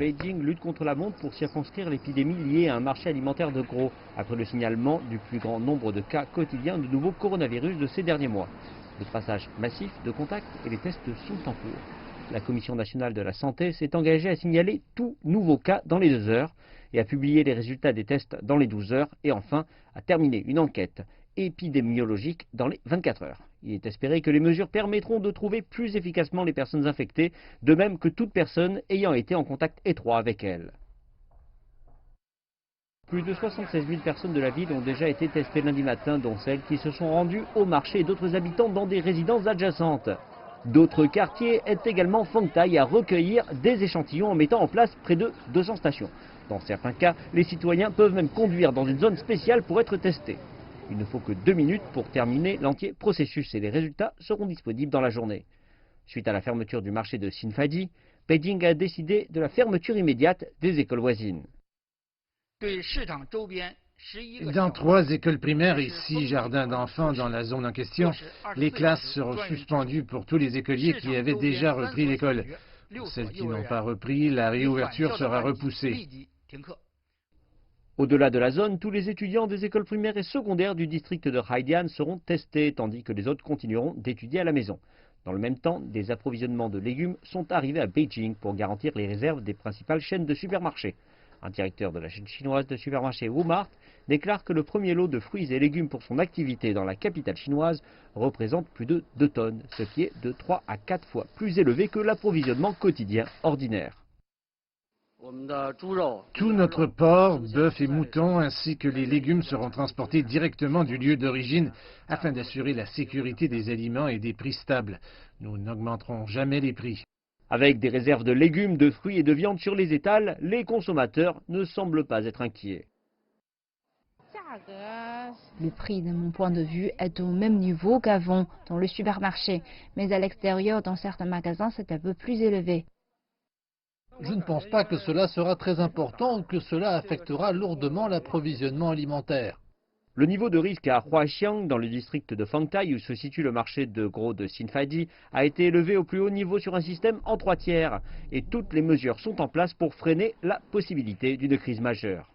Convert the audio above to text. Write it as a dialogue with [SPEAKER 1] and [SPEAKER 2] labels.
[SPEAKER 1] Beijing lutte contre la montre pour circonscrire l'épidémie liée à un marché alimentaire de gros, après le signalement du plus grand nombre de cas quotidiens de nouveaux coronavirus de ces derniers mois. Le traçage massif de contacts et les tests sont en cours. La Commission nationale de la santé s'est engagée à signaler tout nouveau cas dans les 2 heures et à publier les résultats des tests dans les 12 heures et enfin à terminer une enquête épidémiologique dans les 24 heures. Il est espéré que les mesures permettront de trouver plus efficacement les personnes infectées, de même que toute personne ayant été en contact étroit avec elles. Plus de 76 000 personnes de la ville ont déjà été testées lundi matin, dont celles qui se sont rendues au marché et d'autres habitants dans des résidences adjacentes. D'autres quartiers aident également Fangtai à recueillir des échantillons en mettant en place près de 200 stations. Dans certains cas, les citoyens peuvent même conduire dans une zone spéciale pour être testés. Il ne faut que 2 minutes pour terminer l'entier processus et les résultats seront disponibles dans la journée. Suite à la fermeture du marché de Xinfadi, Beijing a décidé de la fermeture immédiate des écoles voisines.
[SPEAKER 2] Dans 3 écoles primaires et 6 jardins d'enfants dans la zone en question, les classes seront suspendues pour tous les écoliers qui avaient déjà repris l'école. Pour celles qui n'ont pas repris, la réouverture sera repoussée.
[SPEAKER 1] Au-delà de la zone, tous les étudiants des écoles primaires et secondaires du district de Haidian seront testés, tandis que les autres continueront d'étudier à la maison. Dans le même temps, des approvisionnements de légumes sont arrivés à Beijing pour garantir les réserves des principales chaînes de supermarchés. Un directeur de la chaîne chinoise de supermarchés Walmart déclare que le premier lot de fruits et légumes pour son activité dans la capitale chinoise représente plus de 2 tonnes, ce qui est de 3 à 4 fois plus élevé que l'approvisionnement quotidien ordinaire.
[SPEAKER 2] Tout notre porc, bœuf et mouton ainsi que les légumes seront transportés directement du lieu d'origine afin d'assurer la sécurité des aliments et des prix stables. Nous n'augmenterons jamais les prix.
[SPEAKER 1] Avec des réserves de légumes, de fruits et de viande sur les étals, les consommateurs ne semblent pas être inquiets.
[SPEAKER 3] Le prix, de mon point de vue, est au même niveau qu'avant dans le supermarché, mais à l'extérieur, dans certains magasins, c'est un peu plus élevé.
[SPEAKER 4] Je ne pense pas que cela sera très important ou que cela affectera lourdement l'approvisionnement alimentaire.
[SPEAKER 1] Le niveau de risque à Huaxiang, dans le district de Fangtai, où se situe le marché de gros de Xinfadi, a été élevé au plus haut niveau sur un système en 3 tiers. Et toutes les mesures sont en place pour freiner la possibilité d'une crise majeure.